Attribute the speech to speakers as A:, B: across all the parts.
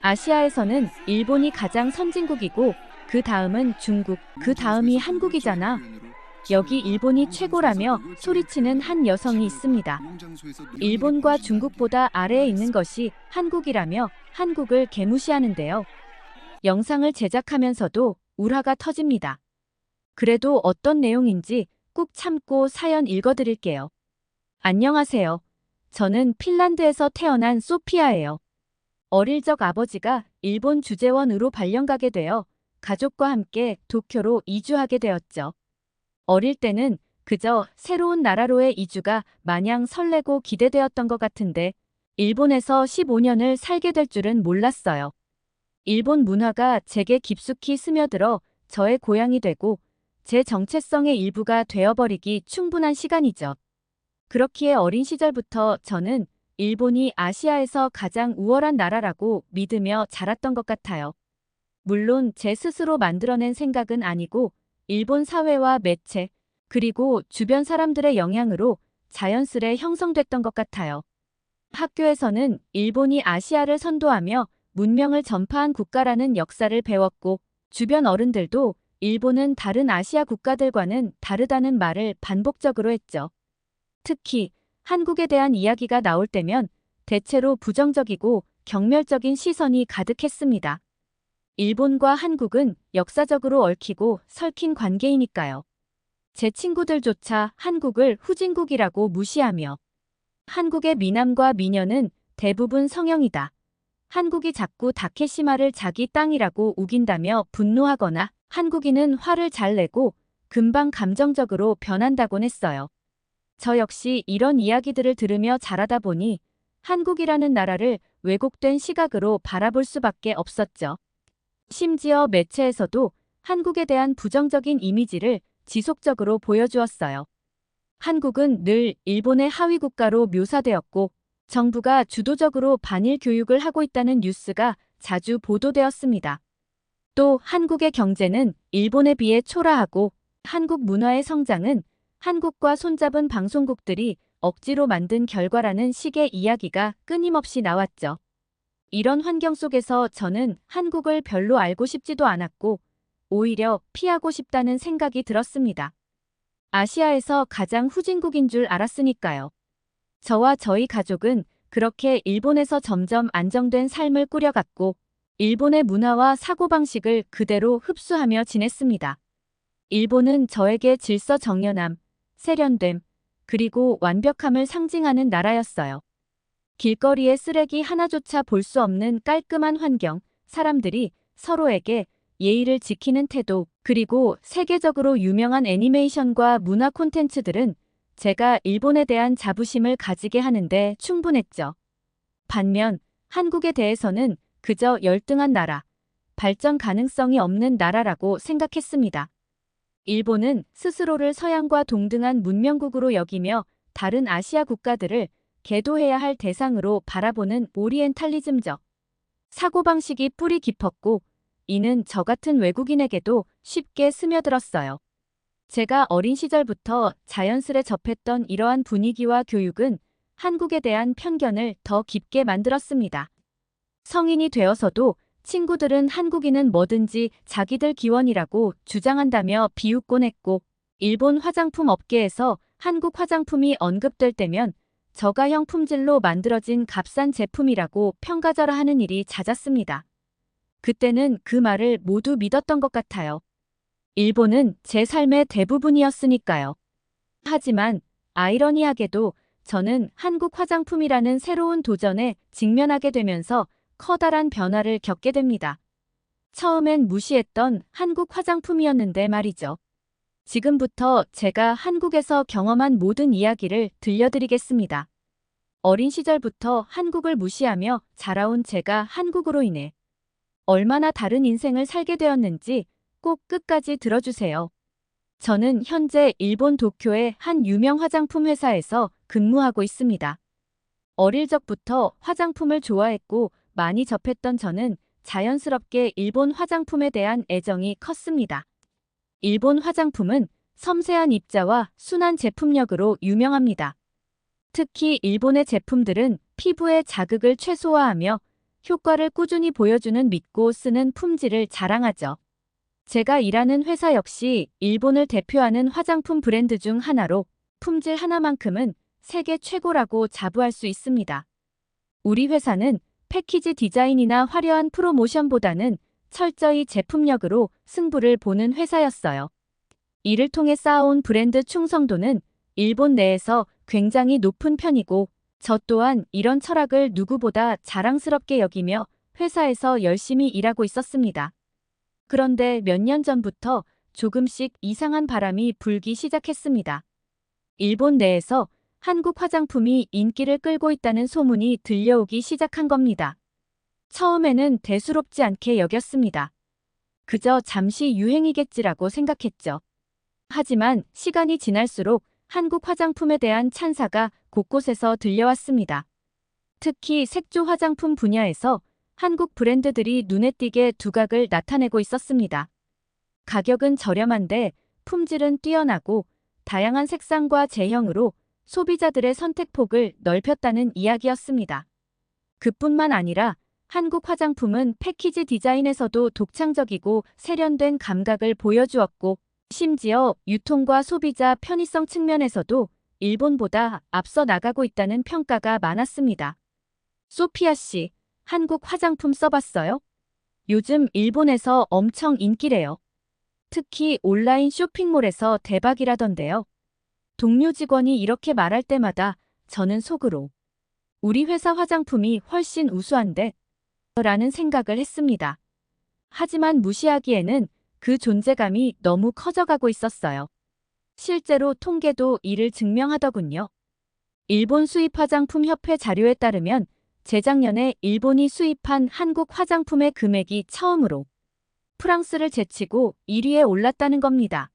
A: 아시아에서는 일본이 가장 선진국이고 그 다음은 중국, 그 다음이 한국이잖아. 여기 일본이 최고라며 소리치는 한 여성이 있습니다. 일본과 중국보다 아래에 있는 것이 한국이라며 한국을 개무시하는데요. 영상을 제작하면서도 울화가 터집니다. 그래도 어떤 내용인지 꾹 참고 사연 읽어드릴게요. 안녕하세요. 저는 핀란드에서 태어난 소피아예요. 어릴 적 아버지가 일본 주재원으로 발령 가게 되어 가족과 함께 도쿄로 이주하게 되었죠. 어릴 때는 그저 새로운 나라로의 이주가 마냥 설레고 기대되었던 것 같은데 일본에서 15년을 살게 될 줄은 몰랐어요. 일본 문화가 제게 깊숙이 스며들어 저의 고향이 되고 제 정체성의 일부가 되어버리기 충분한 시간이죠. 그렇기에 어린 시절부터 저는 일본이 아시아에서 가장 우월한 나라라고 믿으며 자랐던 것 같아요. 물론 제 스스로 만들어낸 생각은 아니고 일본 사회와 매체, 그리고 주변 사람들의 영향으로 자연스레 형성됐던 것 같아요. 학교에서는 일본이 아시아를 선도하며 문명을 전파한 국가라는 역사를 배웠고 주변 어른들도 일본은 다른 아시아 국가들과는 다르다는 말을 반복적으로 했죠. 특히 한국에 대한 이야기가 나올 때면 대체로 부정적이고 경멸적인 시선이 가득했습니다. 일본과 한국은 역사적으로 얽히고 설킨 관계이니까요. 제 친구들조차 한국을 후진국이라고 무시하며 한국의 미남과 미녀는 대부분 성형이다. 한국이 자꾸 다케시마를 자기 땅이라고 우긴다며 분노하거나 한국인은 화를 잘 내고 금방 감정적으로 변한다곤 했어요. 저 역시 이런 이야기들을 들으며 자라다 보니 한국이라는 나라를 왜곡된 시각으로 바라볼 수밖에 없었죠. 심지어 매체에서도 한국에 대한 부정적인 이미지를 지속적으로 보여주었어요. 한국은 늘 일본의 하위 국가로 묘사되었고 정부가 주도적으로 반일 교육을 하고 있다는 뉴스가 자주 보도되었습니다. 또 한국의 경제는 일본에 비해 초라하고 한국 문화의 성장은 한국과 손잡은 방송국들이 억지로 만든 결과라는 식의 이야기가 끊임없이 나왔죠. 이런 환경 속에서 저는 한국을 별로 알고 싶지도 않았고 오히려 피하고 싶다는 생각이 들었습니다. 아시아에서 가장 후진국인 줄 알았으니까요. 저와 저희 가족은 그렇게 일본에서 점점 안정된 삶을 꾸려갔고 일본의 문화와 사고방식을 그대로 흡수하며 지냈습니다. 일본은 저에게 질서정연함, 세련됨, 그리고 완벽함을 상징하는 나라였어요. 길거리에 쓰레기 하나조차 볼 수 없는 깔끔한 환경, 사람들이 서로에게 예의를 지키는 태도, 그리고 세계적으로 유명한 애니메이션과 문화 콘텐츠들은 제가 일본에 대한 자부심을 가지게 하는데 충분했죠. 반면 한국에 대해서는 그저 열등한 나라, 발전 가능성이 없는 나라라고 생각했습니다. 일본은 스스로를 서양과 동등한 문명국으로 여기며 다른 아시아 국가들을 계도해야 할 대상으로 바라보는 오리엔탈리즘적 사고방식이 뿌리 깊었고 이는 저 같은 외국인에게도 쉽게 스며들었어요. 제가 어린 시절부터 자연스레 접했던 이러한 분위기와 교육은 한국에 대한 편견을 더 깊게 만들었습니다. 성인이 되어서도 친구들은 한국인은 뭐든지 자기들 기원이라고 주장한다며 비웃곤 했고 일본 화장품 업계에서 한국 화장품이 언급될 때면 저가형 품질로 만들어진 값싼 제품이라고 평가절하 하는 일이 잦았습니다. 그때는 그 말을 모두 믿었던 것 같아요. 일본은 제 삶의 대부분이었으니까요. 하지만 아이러니하게도 저는 한국 화장품이라는 새로운 도전에 직면하게 되면서 커다란 변화를 겪게 됩니다. 처음엔 무시했던 한국 화장품이었는데 말이죠. 지금부터 제가 한국에서 경험한 모든 이야기를 들려드리겠습니다. 어린 시절부터 한국을 무시하며 자라온 제가 한국으로 인해 얼마나 다른 인생을 살게 되었는지 꼭 끝까지 들어주세요. 저는 현재 일본 도쿄의 한 유명 화장품 회사에서 근무하고 있습니다. 어릴 적부터 화장품을 좋아했고 많이 접했던 저는 자연스럽게 일본 화장품에 대한 애정이 컸습니다. 일본 화장품은 섬세한 입자와 순한 제품력으로 유명합니다. 특히 일본의 제품들은 피부의 자극을 최소화하며 효과를 꾸준히 보여주는 믿고 쓰는 품질을 자랑하죠. 제가 일하는 회사 역시 일본을 대표하는 화장품 브랜드 중 하나로 품질 하나만큼은 세계 최고라고 자부할 수 있습니다. 우리 회사는 패키지 디자인이나 화려한 프로모션보다는 철저히 제품력으로 승부를 보는 회사였어요. 이를 통해 쌓아온 브랜드 충성도는 일본 내에서 굉장히 높은 편이고, 저 또한 이런 철학을 누구보다 자랑스럽게 여기며 회사에서 열심히 일하고 있었습니다. 그런데 몇 년 전부터 조금씩 이상한 바람이 불기 시작했습니다. 일본 내에서 한국 화장품이 인기를 끌고 있다는 소문이 들려오기 시작한 겁니다. 처음에는 대수롭지 않게 여겼습니다. 그저 잠시 유행이겠지라고 생각했죠. 하지만 시간이 지날수록 한국 화장품에 대한 찬사가 곳곳에서 들려왔습니다. 특히 색조 화장품 분야에서 한국 브랜드들이 눈에 띄게 두각을 나타내고 있었습니다. 가격은 저렴한데 품질은 뛰어나고 다양한 색상과 제형으로 소비자들의 선택폭을 넓혔다는 이야기였습니다. 그뿐만 아니라 한국 화장품은 패키지 디자인에서도 독창적이고 세련된 감각을 보여주었고, 심지어 유통과 소비자 편의성 측면에서도 일본보다 앞서 나가고 있다는 평가가 많았습니다. 소피아 씨, 한국 화장품 써봤어요? 요즘 일본에서 엄청 인기래요. 특히 온라인 쇼핑몰에서 대박이라던데요. 동료 직원이 이렇게 말할 때마다 저는 속으로 우리 회사 화장품이 훨씬 우수한데? 라는 생각을 했습니다. 하지만 무시하기에는 그 존재감이 너무 커져가고 있었어요. 실제로 통계도 이를 증명하더군요. 일본 수입 화장품 협회 자료에 따르면 재작년에 일본이 수입한 한국 화장품의 금액이 처음으로 프랑스를 제치고 1위에 올랐다는 겁니다.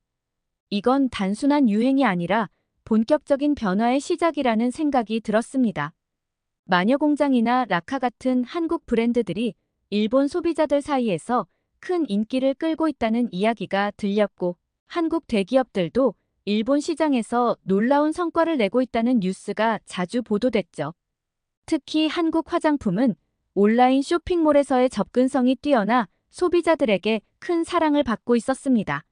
A: 이건 단순한 유행이 아니라 본격적인 변화의 시작이라는 생각이 들었습니다. 마녀공장이나 라카 같은 한국 브랜드들이 일본 소비자들 사이에서 큰 인기를 끌고 있다는 이야기가 들렸고, 한국 대기업들도 일본 시장에서 놀라운 성과를 내고 있다는 뉴스가 자주 보도됐죠. 특히 한국 화장품은 온라인 쇼핑몰에서의 접근성이 뛰어나 소비자들에게 큰 사랑을 받고 있었습니다.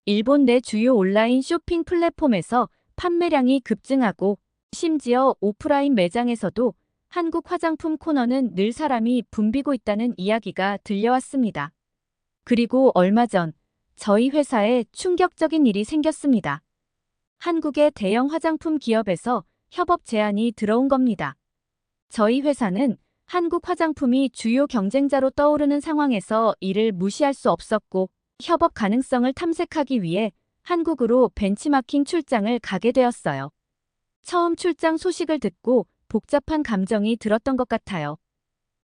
A: 일본 내 주요 온라인 쇼핑 플랫폼에서 판매량이 급증하고, 심지어 오프라인 매장에서도 한국 화장품 코너는 늘 사람이 붐비고 있다는 이야기가 들려왔습니다. 그리고 얼마 전 저희 회사에 충격적인 일이 생겼습니다. 한국의 대형 화장품 기업에서 협업 제안이 들어온 겁니다. 저희 회사는 한국 화장품이 주요 경쟁자로 떠오르는 상황에서 이를 무시할 수 없었고, 협업 가능성을 탐색하기 위해 한국으로 벤치마킹 출장을 가게 되었어요. 처음 출장 소식을 듣고 복잡한 감정이 들었던 것 같아요.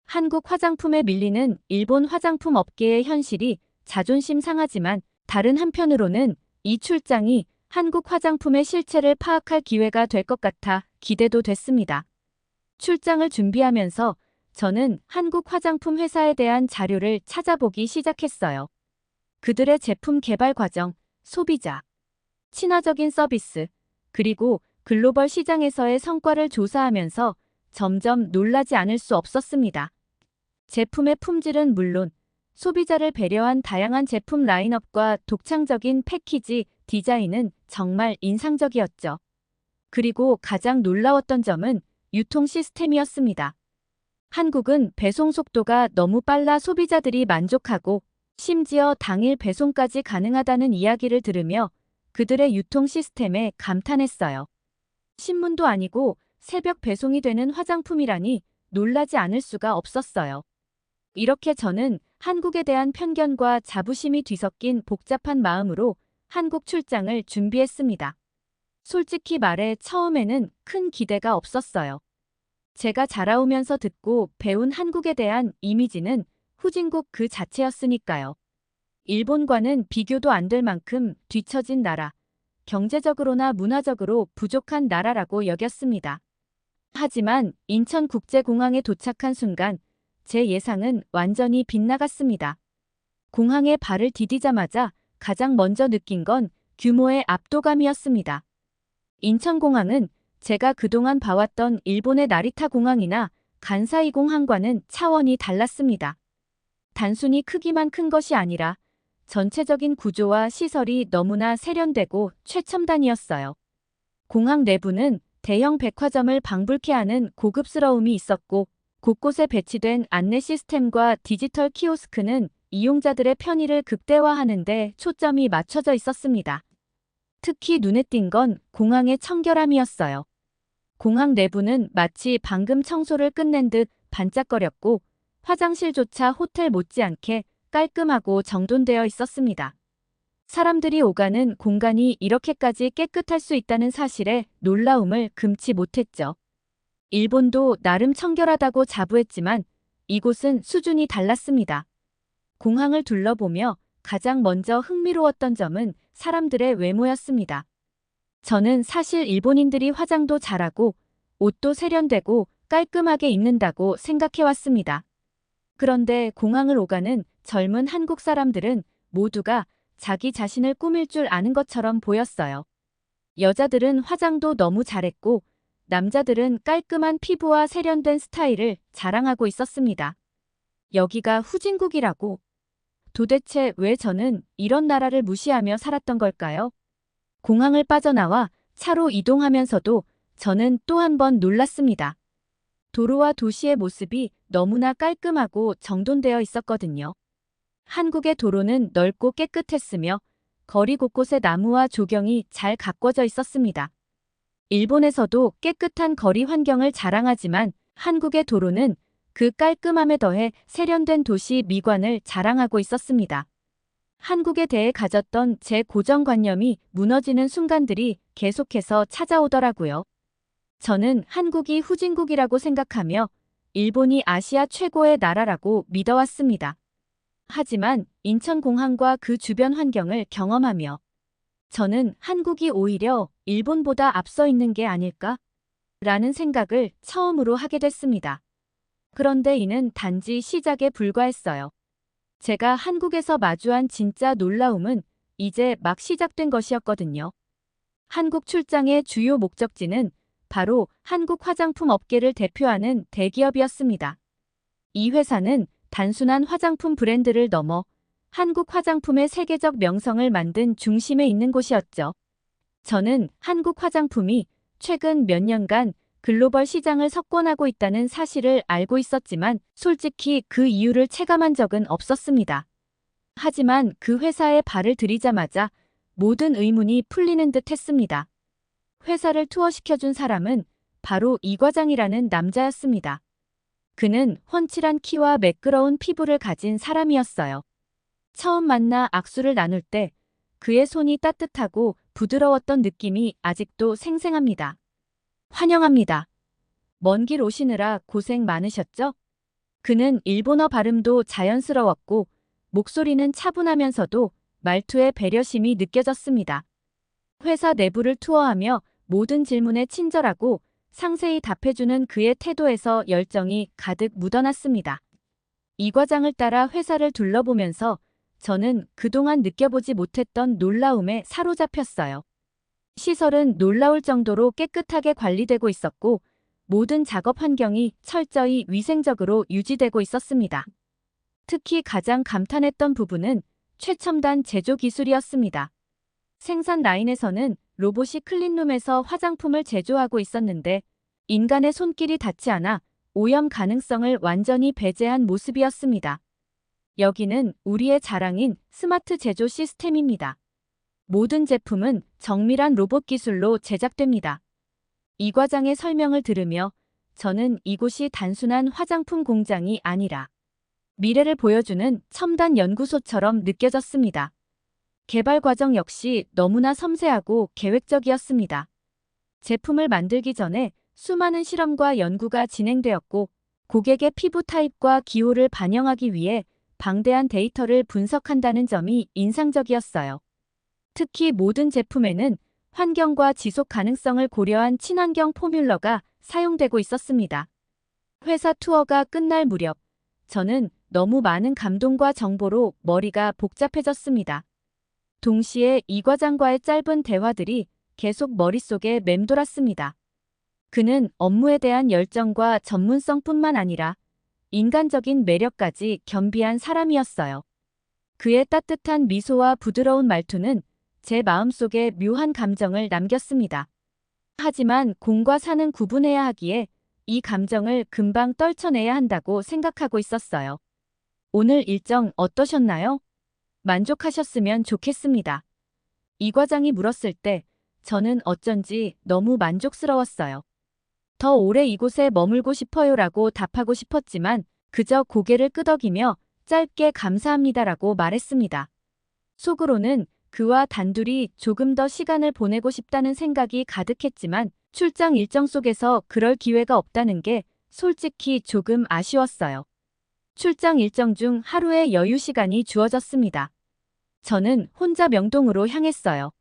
A: 한국 화장품에 밀리는 일본 화장품 업계의 현실이 자존심 상하지만, 다른 한편으로는 이 출장이 한국 화장품의 실체를 파악할 기회가 될 것 같아 기대도 됐습니다. 출장을 준비하면서 저는 한국 화장품 회사에 대한 자료를 찾아보기 시작했어요. 그들의 제품 개발 과정, 소비자, 친화적인 서비스, 그리고 글로벌 시장에서의 성과를 조사하면서 점점 놀라지 않을 수 없었습니다. 제품의 품질은 물론 소비자를 배려한 다양한 제품 라인업과 독창적인 패키지, 디자인은 정말 인상적이었죠. 그리고 가장 놀라웠던 점은 유통 시스템이었습니다. 한국은 배송 속도가 너무 빨라 소비자들이 만족하고, 심지어 당일 배송까지 가능하다는 이야기를 들으며 그들의 유통 시스템에 감탄했어요. 신문도 아니고 새벽 배송이 되는 화장품이라니 놀라지 않을 수가 없었어요. 이렇게 저는 한국에 대한 편견과 자부심이 뒤섞인 복잡한 마음으로 한국 출장을 준비했습니다. 솔직히 말해 처음에는 큰 기대가 없었어요. 제가 자라오면서 듣고 배운 한국에 대한 이미지는 후진국 그 자체였으니까요. 일본과는 비교도 안 될 만큼 뒤처진 나라, 경제적으로나 문화적으로 부족한 나라라고 여겼습니다. 하지만 인천국제공항에 도착한 순간 제 예상은 완전히 빗나갔습니다. 공항에 발을 디디자마자 가장 먼저 느낀 건 규모의 압도감이었습니다. 인천공항은 제가 그동안 봐왔던 일본의 나리타 공항이나 간사20항과는 차원이 달랐습니다. 단순히 크기만 큰 것이 아니라 전체적인 구조와 시설이 너무나 세련되고 최첨단이었어요. 공항 내부는 대형 백화점을 방불케 하는 고급스러움이 있었고, 곳곳에 배치된 안내 시스템과 디지털 키오스크는 이용자들의 편의를 극대화하는 데 초점이 맞춰져 있었습니다. 특히 눈에 띈 건 공항의 청결함이었어요. 공항 내부는 마치 방금 청소를 끝낸 듯 반짝거렸고, 화장실조차 호텔 못지않게 깔끔하고 정돈되어 있었습니다. 사람들이 오가는 공간이 이렇게까지 깨끗할 수 있다는 사실에 놀라움을 금치 못했죠. 일본도 나름 청결하다고 자부했지만 이곳은 수준이 달랐습니다. 공항을 둘러보며 가장 먼저 흥미로웠던 점은 사람들의 외모였습니다. 저는 사실 일본인들이 화장도 잘하고 옷도 세련되고 깔끔하게 입는다고 생각해왔습니다. 그런데 공항을 오가는 젊은 한국 사람들은 모두가 자기 자신을 꾸밀 줄 아는 것처럼 보였어요. 여자들은 화장도 너무 잘했고 남자들은 깔끔한 피부와 세련된 스타일을 자랑하고 있었습니다. 여기가 후진국이라고. 도대체 왜 저는 이런 나라를 무시하며 살았던 걸까요? 공항을 빠져나와 차로 이동하면서도 저는 또 한 번 놀랐습니다. 도로와 도시의 모습이 너무나 깔끔하고 정돈되어 있었거든요. 한국의 도로는 넓고 깨끗했으며 거리 곳곳에 나무와 조경이 잘 가꿔져 있었습니다. 일본에서도 깨끗한 거리 환경을 자랑하지만 한국의 도로는 그 깔끔함에 더해 세련된 도시 미관을 자랑하고 있었습니다. 한국에 대해 가졌던 제 고정관념이 무너지는 순간들이 계속해서 찾아오더라고요. 저는 한국이 후진국이라고 생각하며 일본이 아시아 최고의 나라라고 믿어왔습니다. 하지만 인천공항과 그 주변 환경을 경험하며 저는 한국이 오히려 일본보다 앞서 있는 게 아닐까? 라는 생각을 처음으로 하게 됐습니다. 그런데 이는 단지 시작에 불과했어요. 제가 한국에서 마주한 진짜 놀라움은 이제 막 시작된 것이었거든요. 한국 출장의 주요 목적지는 바로 한국 화장품 업계를 대표하는 대기업이었습니다. 이 회사는 단순한 화장품 브랜드를 넘어 한국 화장품의 세계적 명성을 만든 중심에 있는 곳이었죠. 저는 한국 화장품이 최근 몇 년간 글로벌 시장을 석권하고 있다는 사실을 알고 있었지만 솔직히 그 이유를 체감한 적은 없었습니다. 하지만 그 회사에 발을 들이자마자 모든 의문이 풀리는 듯 했습니다. 회사를 투어시켜준 사람은 바로 이 과장이라는 남자였습니다. 그는 훤칠한 키와 매끄러운 피부를 가진 사람이었어요. 처음 만나 악수를 나눌 때 그의 손이 따뜻하고 부드러웠던 느낌이 아직도 생생합니다. 환영합니다. 먼 길 오시느라 고생 많으셨죠? 그는 일본어 발음도 자연스러웠고 목소리는 차분하면서도 말투에 배려심이 느껴졌습니다. 회사 내부를 투어하며 모든 질문에 친절하고 상세히 답해주는 그의 태도에서 열정이 가득 묻어났습니다. 이 과장을 따라 회사를 둘러보면서 저는 그동안 느껴보지 못했던 놀라움에 사로잡혔어요. 시설은 놀라울 정도로 깨끗하게 관리되고 있었고 모든 작업 환경이 철저히 위생적으로 유지되고 있었습니다. 특히 가장 감탄했던 부분은 최첨단 제조 기술이었습니다. 생산 라인에서는 로봇이 클린룸에서 화장품을 제조하고 있었는데 인간의 손길이 닿지 않아 오염 가능성을 완전히 배제한 모습이었습니다. 여기는 우리의 자랑인 스마트 제조 시스템입니다. 모든 제품은 정밀한 로봇 기술로 제작됩니다. 이 과장의 설명을 들으며 저는 이곳이 단순한 화장품 공장이 아니라 미래를 보여주는 첨단 연구소처럼 느껴졌습니다. 개발 과정 역시 너무나 섬세하고 계획적이었습니다. 제품을 만들기 전에 수많은 실험과 연구가 진행되었고 고객의 피부 타입과 기호를 반영하기 위해 방대한 데이터를 분석한다는 점이 인상적이었어요. 특히 모든 제품에는 환경과 지속 가능성을 고려한 친환경 포뮬러가 사용되고 있었습니다. 회사 투어가 끝날 무렵 저는 너무 많은 감동과 정보로 머리가 복잡해졌습니다. 동시에 이 과장과의 짧은 대화들이 계속 머릿속에 맴돌았습니다. 그는 업무에 대한 열정과 전문성뿐만 아니라 인간적인 매력까지 겸비한 사람이었어요. 그의 따뜻한 미소와 부드러운 말투는 제 마음속에 묘한 감정을 남겼습니다. 하지만 공과 사는 구분해야 하기에 이 감정을 금방 떨쳐내야 한다고 생각하고 있었어요. 오늘 일정 어떠셨나요? 만족하셨으면 좋겠습니다. 이 과장이 물었을 때 저는 어쩐지 너무 만족스러웠어요. 더 오래 이곳에 머물고 싶어요라고 답하고 싶었지만 그저 고개를 끄덕이며 짧게 감사합니다라고 말했습니다. 속으로는 그와 단둘이 조금 더 시간을 보내고 싶다는 생각이 가득했지만 출장 일정 속에서 그럴 기회가 없다는 게 솔직히 조금 아쉬웠어요. 출장 일정 중 하루의 여유 시간이 주어졌습니다. 저는 혼자 명동으로 향했어요.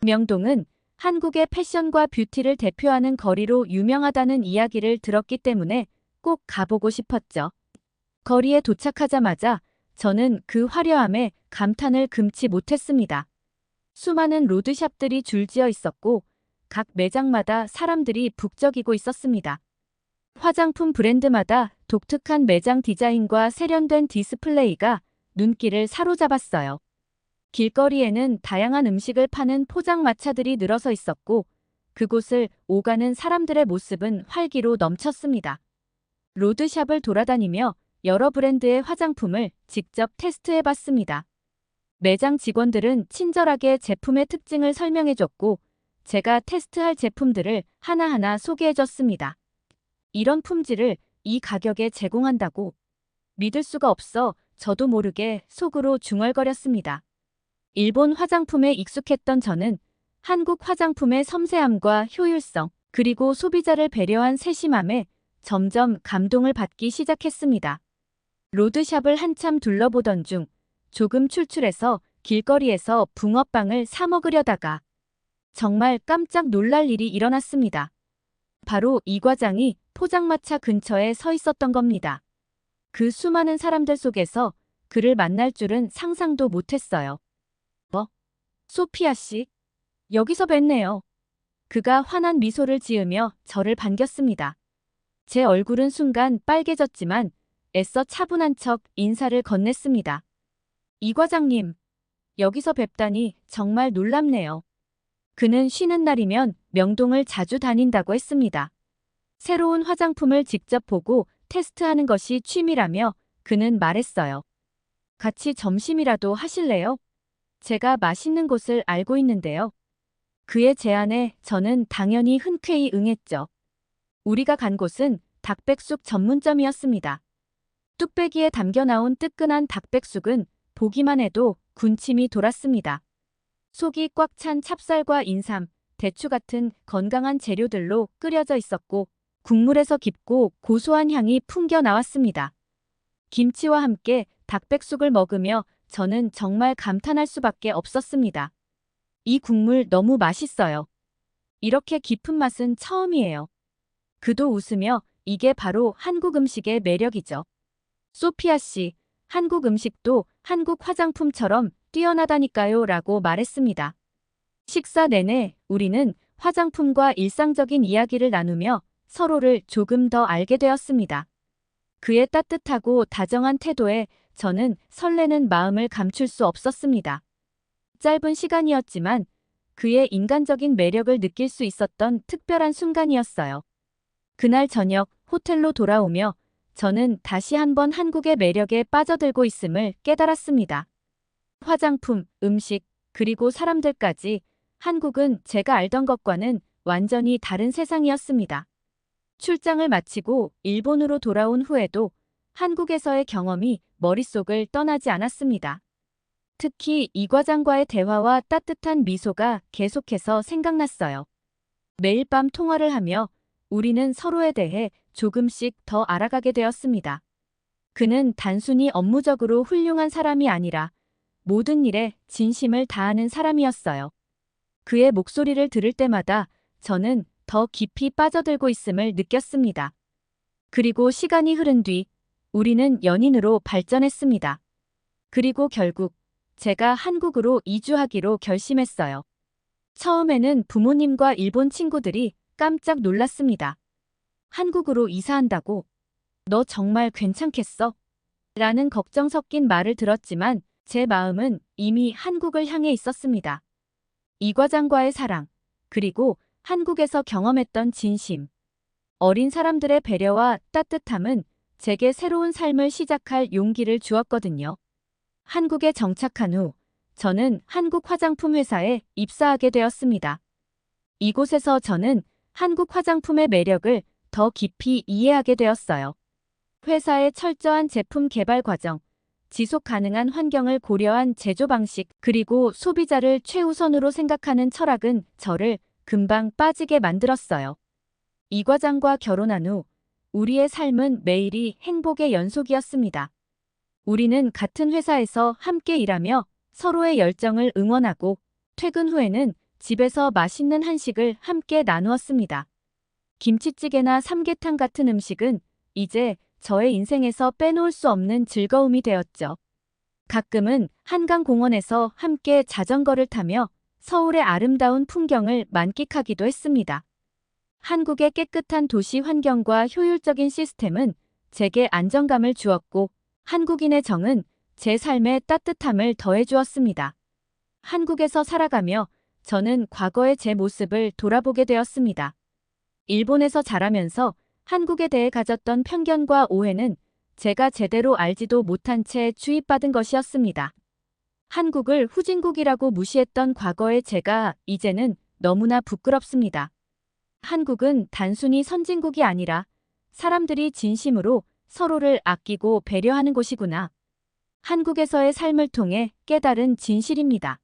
A: 명동은 한국의 패션과 뷰티를 대표하는 거리로 유명하다는 이야기를 들었기 때문에 꼭 가보고 싶었죠. 거리에 도착하자마자 저는 그 화려함에 감탄을 금치 못했습니다. 수많은 로드샵들이 줄지어 있었고 각 매장마다 사람들이 북적이고 있었습니다. 화장품 브랜드마다 독특한 매장 디자인과 세련된 디스플레이가 눈길을 사로잡았어요. 길거리에는 다양한 음식을 파는 포장마차들이 늘어서 있었고 그곳을 오가는 사람들의 모습은 활기로 넘쳤습니다. 로드샵을 돌아다니며 여러 브랜드의 화장품을 직접 테스트해봤습니다. 매장 직원들은 친절하게 제품의 특징을 설명해줬고 제가 테스트할 제품들을 하나하나 소개해줬습니다. 이런 품질을 이 가격에 제공한다고 믿을 수가 없어 저도 모르게 속으로 중얼거렸습니다. 일본 화장품에 익숙했던 저는 한국 화장품의 섬세함과 효율성, 그리고 소비자를 배려한 세심함에 점점 감동을 받기 시작했습니다. 로드샵을 한참 둘러보던 중 조금 출출해서 길거리에서 붕어빵을 사 먹으려다가 정말 깜짝 놀랄 일이 일어났습니다. 바로 이 과장이 포장마차 근처에 서 있었던 겁니다. 그 수많은 사람들 속에서 그를 만날 줄은 상상도 못했어요. 소피아 씨, 여기서 뵀네요. 그가 환한 미소를 지으며 저를 반겼습니다. 제 얼굴은 순간 빨개졌지만 애써 차분한 척 인사를 건넸습니다. 이 과장님, 여기서 뵙다니 정말 놀랍네요. 그는 쉬는 날이면 명동을 자주 다닌다고 했습니다. 새로운 화장품을 직접 보고 테스트하는 것이 취미라며 그는 말했어요. 같이 점심이라도 하실래요? 제가 맛있는 곳을 알고 있는데요. 그의 제안에 저는 당연히 흔쾌히 응했죠. 우리가 간 곳은 닭백숙 전문점이었습니다. 뚝배기에 담겨 나온 뜨끈한 닭백숙은 보기만 해도 군침이 돌았습니다. 속이 꽉 찬 찹쌀과 인삼, 대추 같은 건강한 재료들로 끓여져 있었고 국물에서 깊고 고소한 향이 풍겨 나왔습니다. 김치와 함께 닭백숙을 먹으며 저는 정말 감탄할 수밖에 없었습니다. 이 국물 너무 맛있어요. 이렇게 깊은 맛은 처음이에요. 그도 웃으며 이게 바로 한국 음식의 매력이죠. 소피아 씨, 한국 음식도 한국 화장품처럼 뛰어나다니까요 라고 말했습니다. 식사 내내 우리는 화장품과 일상적인 이야기를 나누며 서로를 조금 더 알게 되었습니다. 그의 따뜻하고 다정한 태도에 저는 설레는 마음을 감출 수 없었습니다. 짧은 시간이었지만 그의 인간적인 매력을 느낄 수 있었던 특별한 순간이었어요. 그날 저녁 호텔로 돌아오며 저는 다시 한번 한국의 매력에 빠져들고 있음을 깨달았습니다. 화장품, 음식, 그리고 사람들까지 한국은 제가 알던 것과는 완전히 다른 세상이었습니다. 출장을 마치고 일본으로 돌아온 후에도 한국에서의 경험이 머릿속을 떠나지 않았습니다. 특히 이 과장과의 대화와 따뜻한 미소가 계속해서 생각났어요. 매일 밤 통화를 하며 우리는 서로에 대해 조금씩 더 알아가게 되었습니다. 그는 단순히 업무적으로 훌륭한 사람이 아니라 모든 일에 진심을 다하는 사람이었어요. 그의 목소리를 들을 때마다 저는 더 깊이 빠져들고 있음을 느꼈습니다. 그리고 시간이 흐른 뒤 우리는 연인으로 발전했습니다. 그리고 결국 제가 한국으로 이주하기로 결심했어요. 처음에는 부모님과 일본 친구들이 깜짝 놀랐습니다. 한국으로 이사한다고? 너 정말 괜찮겠어? 라는 걱정 섞인 말을 들었지만 제 마음은 이미 한국을 향해 있었습니다. 이 과장과의 사랑, 그리고 한국에서 경험했던 진심. 어린 사람들의 배려와 따뜻함은 제게 새로운 삶을 시작할 용기를 주었거든요. 한국에 정착한 후 저는 한국 화장품 회사에 입사하게 되었습니다. 이곳에서 저는 한국 화장품의 매력을 더 깊이 이해하게 되었어요. 회사의 철저한 제품 개발 과정, 지속 가능한 환경을 고려한 제조 방식, 그리고 소비자를 최우선으로 생각하는 철학은 저를 금방 빠지게 만들었어요. 이 과장과 결혼한 후 우리의 삶은 매일이 행복의 연속이었습니다. 우리는 같은 회사에서 함께 일하며 서로의 열정을 응원하고 퇴근 후에는 집에서 맛있는 한식을 함께 나누었습니다. 김치찌개나 삼계탕 같은 음식은 이제 저의 인생에서 빼놓을 수 없는 즐거움이 되었죠. 가끔은 한강공원에서 함께 자전거를 타며 서울의 아름다운 풍경을 만끽하기도 했습니다. 한국의 깨끗한 도시 환경과 효율적인 시스템은 제게 안정감을 주었고 한국인의 정은 제 삶에 따뜻함을 더해주었습니다. 한국에서 살아가며 저는 과거의 제 모습을 돌아보게 되었습니다. 일본에서 자라면서 한국에 대해 가졌던 편견과 오해는 제가 제대로 알지도 못한 채 주입받은 것이었습니다. 한국을 후진국이라고 무시했던 과거의 제가 이제는 너무나 부끄럽습니다. 한국은 단순히 선진국이 아니라 사람들이 진심으로 서로를 아끼고 배려하는 곳이구나. 한국에서의 삶을 통해 깨달은 진실입니다.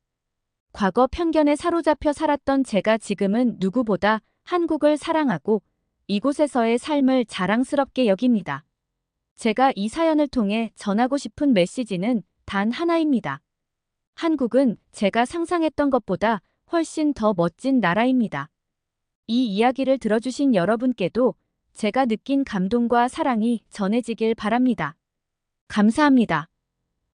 A: 과거 편견에 사로잡혀 살았던 제가 지금은 누구보다 한국을 사랑하고 이곳에서의 삶을 자랑스럽게 여깁니다. 제가 이 사연을 통해 전하고 싶은 메시지는 단 하나입니다. 한국은 제가 상상했던 것보다 훨씬 더 멋진 나라입니다. 이 이야기를 들어주신 여러분께도 제가 느낀 감동과 사랑이 전해지길 바랍니다. 감사합니다.